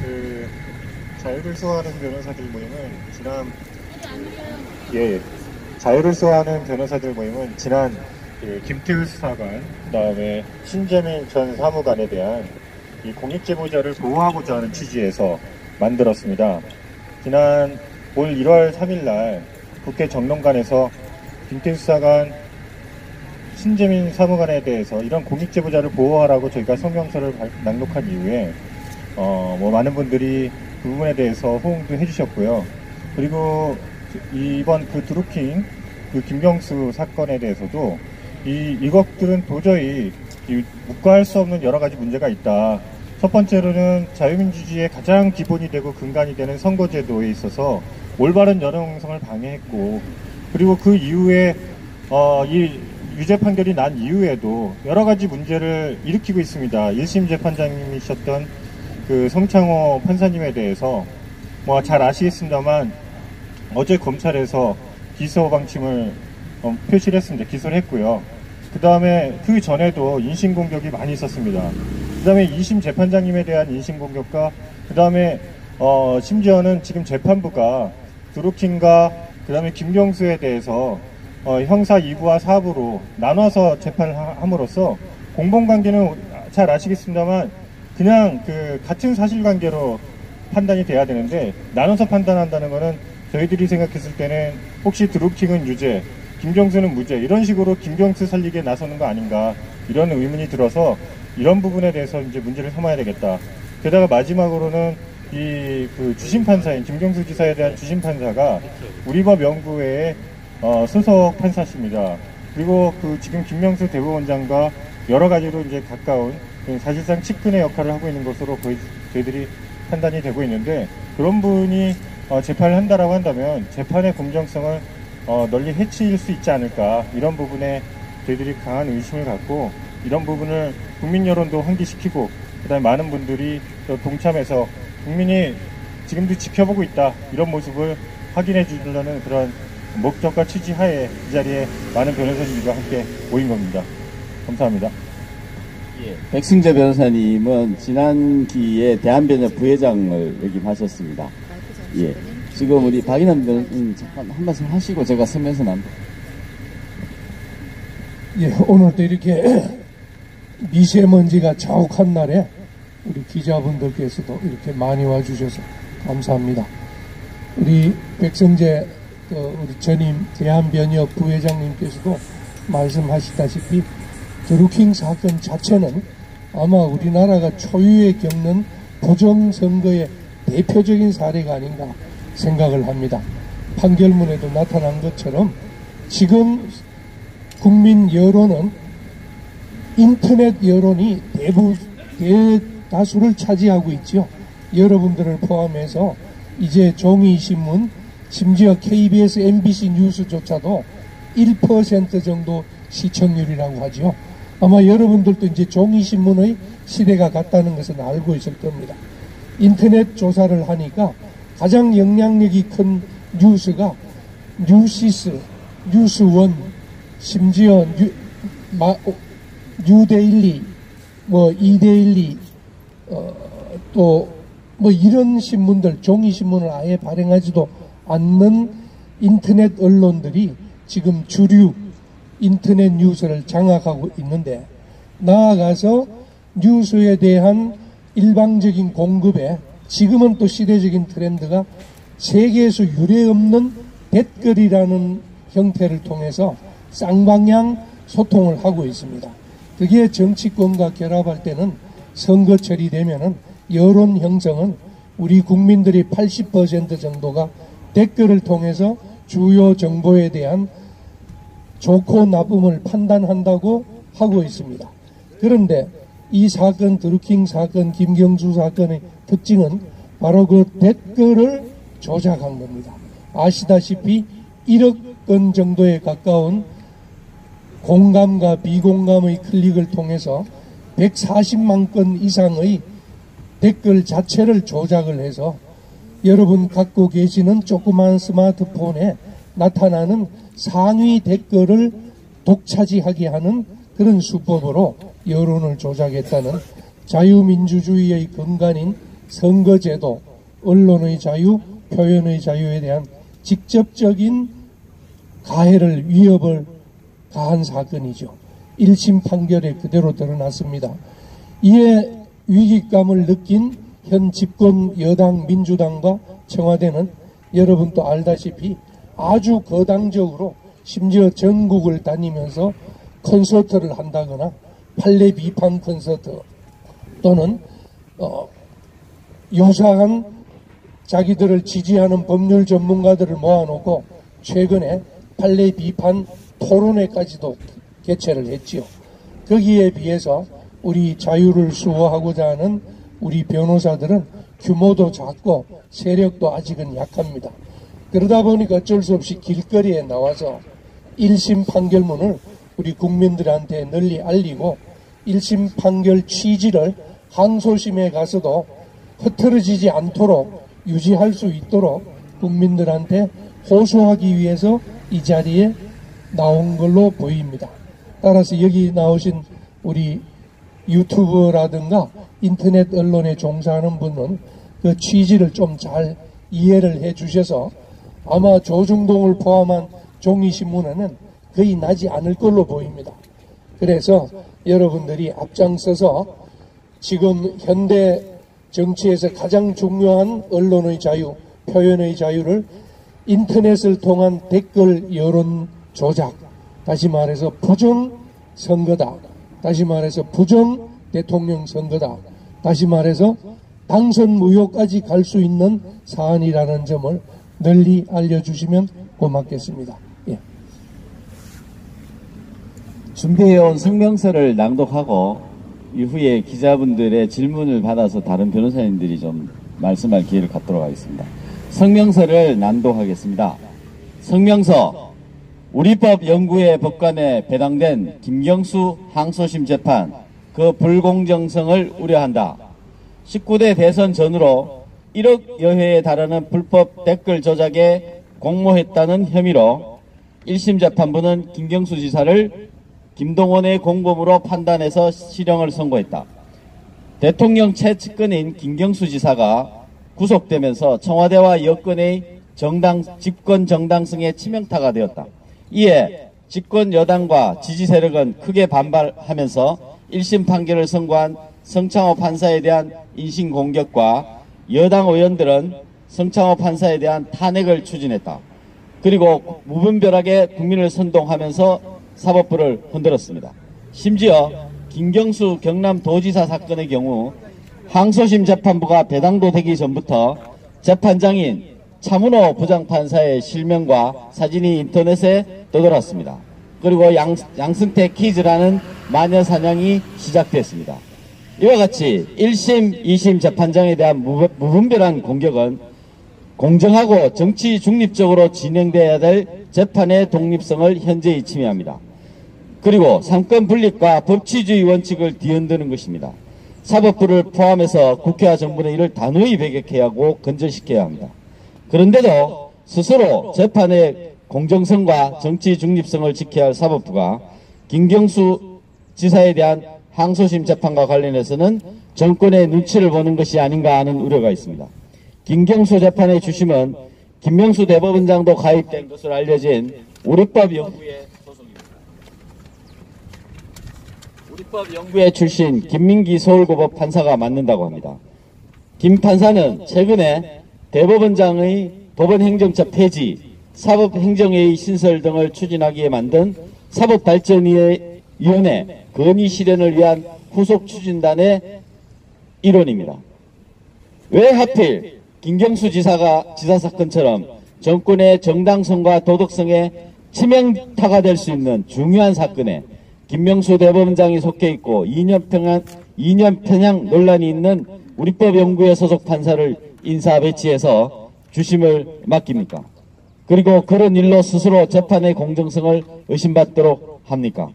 그 자유를 소화하는 변호사들 모임은 자유를 소화하는 변호사들 모임은 지난 김태우 수사관, 그다음에 신재민 전 사무관에 대한 이 공익제보자를 보호하고자 하는 취지에서 만들었습니다. 지난 올 1월 3일 날 국회 정론관에서 김태우 수사관, 신재민 사무관에 대해서 이런 공익제보자를 보호하라고 저희가 성명서를 낭독한 이후에 많은 분들이 그 부분에 대해서 호응도 해주셨고요. 그리고 이번 그 드루킹 그 김경수 사건에 대해서도 이것들은 도저히 묵과할 수 없는 여러 가지 문제가 있다. 첫 번째로는 자유민주주의의 가장 기본이 되고 근간이 되는 선거제도에 있어서 올바른 여론 형성을 방해했고, 그리고 그 이후에 이 유죄 판결이 난 이후에도 여러 가지 문제를 일으키고 있습니다. 1심 재판장님이셨던 그 성창호 판사님에 대해서 잘 아시겠습니다만 어제 검찰에서 기소 방침을 표시를 했습니다. 기소를 했고요. 그 다음에 그 전에도 인신공격이 많이 있었습니다. 그 다음에 2심 재판장님에 대한 인신공격과 그 다음에 심지어는 지금 재판부가 드루킹과 그 다음에 김경수에 대해서 형사 2부와 4부로 나눠서 재판을 함으로써 공범관계는 잘 아시겠습니다만 그냥 그 같은 사실관계로 판단이 돼야 되는데 나눠서 판단한다는 것은 저희들이 생각했을 때는 혹시 드루킹은 유죄, 김경수는 무죄, 이런 식으로 김경수 살리기에 나서는 거 아닌가, 이런 의문이 들어서 이런 부분에 대해서 이제 문제를 삼아야 되겠다. 게다가 마지막으로는 그 주심판사인 김경수 지사에 대한 주심판사가 우리법 연구회의 소속 판사십니다. 그리고 그 지금 김명수 대법원장과 여러 가지로 이제 가까운 사실상 측근의 역할을 하고 있는 것으로 거의 저희들이 판단이 되고 있는데, 그런 분이 재판을 한다라고 한다면 재판의 공정성을 널리 해칠 수 있지 않을까, 이런 부분에 저희들이 강한 의심을 갖고 이런 부분을 국민 여론도 환기시키고 그다음에 많은 분들이 또 동참해서 국민이 지금도 지켜보고 있다, 이런 모습을 확인해 주려는 그런 목적과 취지하에 이 자리에 많은 변호사님들과 함께 모인 겁니다. 감사합니다. 예, 백승재 변호사님은 지난 기회에 대한변협 부회장을 역임하셨습니다. 예, 지금 우리 박인환 변호사님 잠깐 한 말씀 하시고 제가 서면서 납니다. 예, 오늘도 이렇게 미세먼지가 자욱한 날에 우리 기자분들께서도 이렇게 많이 와주셔서 감사합니다. 우리 백승재 우리 전임 대한변협 부회장님께서도 말씀하시다시피 드루킹 사건 자체는 아마 우리나라가 초유에 겪는 부정선거의 대표적인 사례가 아닌가 생각을 합니다. 판결문에도 나타난 것처럼 지금 국민 여론은 인터넷 여론이 대다수를 차지하고 있죠. 여러분들을 포함해서 이제 종이신문, 심지어 KBS, MBC 뉴스조차도 1% 정도 시청률이라고 하죠. 아마 여러분들도 이제 종이신문의 시대가 갔다는 것은 알고 있을 겁니다. 인터넷 조사를 하니까 가장 영향력이 큰 뉴스가 뉴시스, 뉴스원, 심지어 뉴데일리, 이데일리, 또 이런 신문들, 종이신문을 아예 발행하지도 않는 인터넷 언론들이 지금 주류 인터넷 뉴스를 장악하고 있는데, 나아가서 뉴스에 대한 일방적인 공급에 지금은 또 시대적인 트렌드가 세계에서 유례없는 댓글이라는 형태를 통해서 쌍방향 소통을 하고 있습니다. 그게 정치권과 결합할 때는 선거철이 되면은 여론 형성은 우리 국민들이 80% 정도가 댓글을 통해서 주요 정보에 대한 좋고 나쁨을 판단한다고 하고 있습니다. 그런데 이 사건, 드루킹 사건, 김경수 사건의 특징은 바로 그 댓글을 조작한 겁니다. 아시다시피 1억 건 정도에 가까운 공감과 비공감의 클릭을 통해서 140만 건 이상의 댓글 자체를 조작을 해서 여러분 갖고 계시는 조그만 스마트폰에 나타나는 상위 댓글을 독차지하게 하는 그런 수법으로 여론을 조작했다는 자유민주주의의 근간인 선거제도, 언론의 자유, 표현의 자유에 대한 직접적인 가해를, 위협을 가한 사건이죠. 1심 판결에 그대로 드러났습니다. 이에 위기감을 느낀 현 집권 여당 민주당과 청와대는 여러분도 알다시피 아주 거당적으로 심지어 전국을 다니면서 콘서트를 한다거나 판례 비판 콘서트 또는 유사한 자기들을 지지하는 법률 전문가들을 모아놓고 최근에 판례 비판 토론회까지도 개최를 했지요. 거기에 비해서 우리 자유를 수호하고자 하는 우리 변호사들은 규모도 작고 세력도 아직은 약합니다. 그러다 보니까 어쩔 수 없이 길거리에 나와서 1심 판결문을 우리 국민들한테 널리 알리고 1심 판결 취지를 항소심에 가서도 흐트러지지 않도록 유지할 수 있도록 국민들한테 호소하기 위해서 이 자리에 나온 걸로 보입니다. 따라서 여기 나오신 우리 유튜버라든가 인터넷 언론에 종사하는 분은 그 취지를 좀 잘 이해를 해 주셔서 아마 조중동을 포함한 종이신문에는 거의 나지 않을 걸로 보입니다. 그래서 여러분들이 앞장서서 지금 현대 정치에서 가장 중요한 언론의 자유, 표현의 자유를 인터넷을 통한 댓글 여론 조작, 다시 말해서 부정 선거다, 다시 말해서 부정 대통령 선거다, 다시 말해서 당선 무효까지 갈 수 있는 사안이라는 점을 널리 알려주시면 고맙겠습니다. 예. 준비해온 성명서를 낭독하고 이후에 기자분들의 질문을 받아서 다른 변호사님들이 좀 말씀할 기회를 갖도록 하겠습니다. 성명서를 낭독하겠습니다. 성명서. 우리법 연구회 법관에 배당된 김경수 항소심 재판, 그 불공정성을 우려한다. 19대 대선 전후로 1억 여회에 달하는 불법 댓글 조작에 공모했다는 혐의로 1심 재판부는 김경수 지사를 김동원의 공범으로 판단해서 실형을 선고했다. 대통령 최측근인 김경수 지사가 구속되면서 청와대와 여권의 집권 정당성에 치명타가 되었다. 이에 집권 여당과 지지 세력은 크게 반발하면서 1심 판결을 선고한 성창호 판사에 대한 인신공격과 여당 의원들은 성창호 판사에 대한 탄핵을 추진했다. 그리고 무분별하게 국민을 선동하면서 사법부를 흔들었습니다. 심지어 김경수 경남도지사 사건의 경우 항소심 재판부가 배당도 되기 전부터 재판장인 차문호 부장판사의 실명과 사진이 인터넷에 떠돌았습니다. 그리고 양승태 퀴즈라는 마녀 사냥이 시작됐습니다. 이와 같이 1심, 2심 재판장에 대한 무분별한 공격은 공정하고 정치 중립적으로 진행돼야 될 재판의 독립성을 현저히 침해합니다. 그리고 상권 분립과 법치주의 원칙을 뒤흔드는 것입니다. 사법부를 포함해서 국회와 정부는 이를 단호히 배격해야 하고 건전시켜야 합니다. 그런데도 스스로 재판의 공정성과 정치 중립성을 지켜야 할 사법부가 김경수 지사에 대한 항소심 재판과 관련해서는 정권의 눈치를 보는 것이 아닌가 하는 우려가 있습니다. 김경수 재판의 주심은 김명수 대법원장도 가입된 것으로 알려진 우리법 연구회 소속입니다. 우리법 연구회 출신 김민기 서울고법 판사가 맡는다고 합니다. 김 판사는 최근에 대법원장의 법원행정처 폐지, 사법행정회의 신설 등을 추진하기에 만든 사법발전위원회 건의 실현을 위한 후속 추진단의 일원입니다. 왜 하필 김경수 지사 사건처럼 정권의 정당성과 도덕성에 치명타가 될 수 있는 중요한 사건에 김명수 대법원장이 속해 있고 2년 편향 논란이 있는 우리법연구회 소속 판사를 인사 배치해서 주심을 맡깁니까? 그리고 그런 일로 스스로 재판의 공정성을 의심받도록 합니까?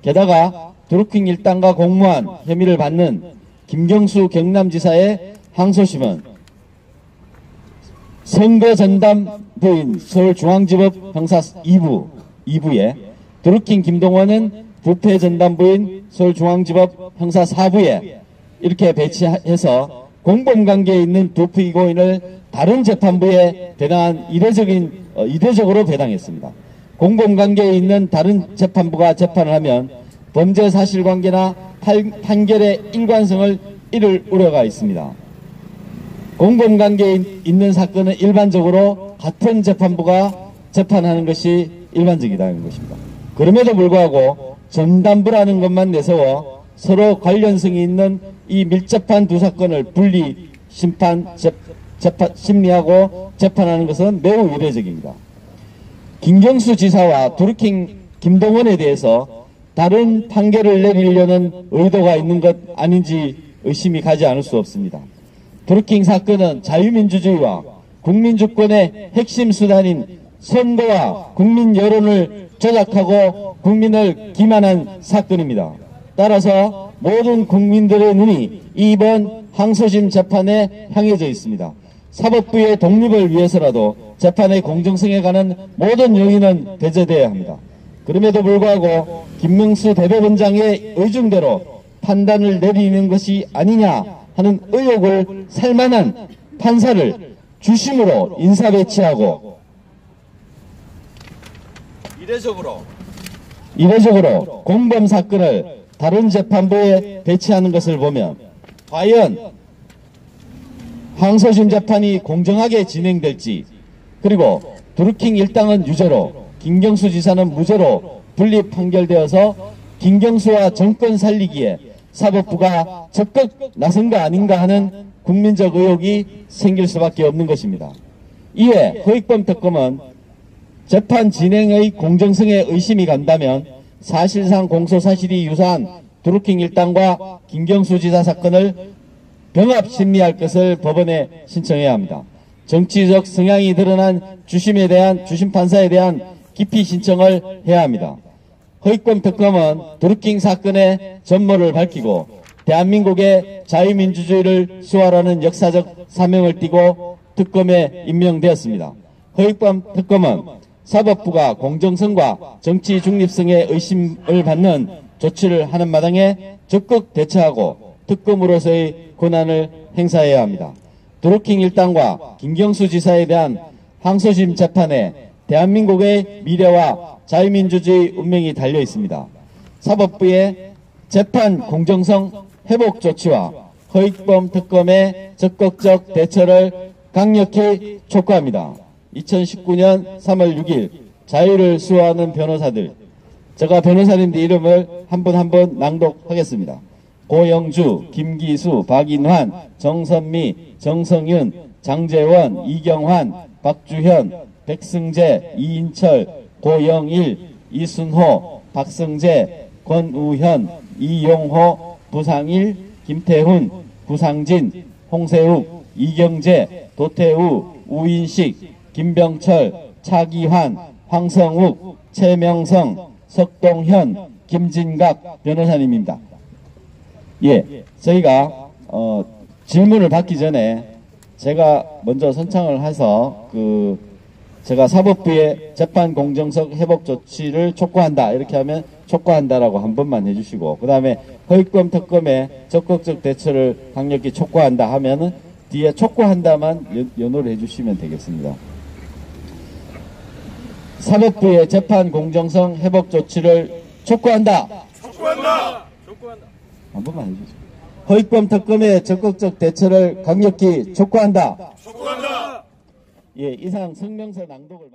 게다가 드루킹 일당과 공모한 혐의를 받는 김경수 경남지사의 항소심은 선거전담부인 서울중앙지법 형사 2부에 드루킹 김동원은 부패전담부인 서울중앙지법 형사 4부에 이렇게 배치해서 공범관계에 있는 두 피고인을 다른 재판부에 이례적으로 배당했습니다. 공범관계에 있는 다른 재판부가 재판을 하면 범죄 사실관계나 판결의 일관성을 잃을 우려가 있습니다. 공범관계에 있는 사건은 일반적으로 같은 재판부가 재판하는 것이 일반적이라는 것입니다. 그럼에도 불구하고 전담부라는 것만 내세워 서로 관련성이 있는 이 밀접한 두 사건을 분리 심리하고 재판하는 것은 매우 이례적입니다. 김경수 지사와 드루킹 김동원에 대해서 다른 판결을 내리려는 의도가 있는 것 아닌지 의심이 가지 않을 수 없습니다. 드루킹 사건은 자유민주주의와 국민주권의 핵심 수단인 선거와 국민 여론을 조작하고 국민을 기만한 사건입니다. 따라서 모든 국민들의 눈이 이번 항소심 재판에 향해져 있습니다. 사법부의 독립을 위해서라도 재판의 공정성에 관한 모든 요인은 배제되어야 합니다. 그럼에도 불구하고 김명수 대법원장의 의중대로 판단을 내리는 것이 아니냐 하는 의혹을 살만한 판사를 주심으로 인사 배치하고 이례적으로 공범 사건을 다른 재판부에 배치하는 것을 보면 과연 항소심 재판이 공정하게 진행될지, 그리고 드루킹 일당은 유죄로 김경수 지사는 무죄로 분리 판결되어서 김경수와 정권 살리기에 사법부가 적극 나선 거 아닌가 하는 국민적 의혹이 생길 수밖에 없는 것입니다. 이에 허익범 특검은 재판 진행의 공정성에 의심이 간다면 사실상 공소사실이 유사한 드루킹 일당과 김경수 지사 사건을 병합 심리할 것을 법원에 신청해야 합니다. 정치적 성향이 드러난 주심 판사에 대한 기피 신청을 해야 합니다. 허익범 특검은 드루킹 사건의 전모를 밝히고 대한민국의 자유민주주의를 수호하라는 역사적 사명을 띠고 특검에 임명되었습니다. 허익범 특검은 사법부가 공정성과 정치 중립성의 의심을 받는 조치를 하는 마당에 적극 대처하고 특검으로서의 권한을 행사해야 합니다. 드루킹 일당과 김경수 지사에 대한 항소심 재판에 대한민국의 미래와 자유민주주의 운명이 달려 있습니다. 사법부의 재판 공정성 회복 조치와 허익범 특검의 적극적 대처를 강력히 촉구합니다. 2019년 3월 6일 자유를 수호하는 변호사들, 제가 변호사님들 이름을 한 분 한 분 낭독하겠습니다. 고영주, 김기수, 박인환, 정선미, 정성윤, 장재원, 이경환, 박주현, 백승재, 이인철, 고영일, 이순호, 박승재, 권우현, 이용호, 부상일, 김태훈, 구상진, 홍세욱, 이경재, 도태우, 우인식, 김병철, 차기환, 황성욱, 최명성, 석동현, 김진각 변호사님입니다. 예, 저희가 질문을 받기 전에 제가 먼저 선창을 해서 제가 사법부의 재판 공정성 회복 조치를 촉구한다 이렇게 하면 촉구한다라고 한 번만 해주시고, 그 다음에 허익범 특검의 적극적 대처를 강력히 촉구한다 하면은 뒤에 촉구한다만 연호를 해주시면 되겠습니다. 사법부의 재판 공정성 회복 조치를 촉구한다. 한 번만 해주세요. 허익범 특검의 적극적 대처를 강력히 촉구한다. 예, 이상 성명서 낭독을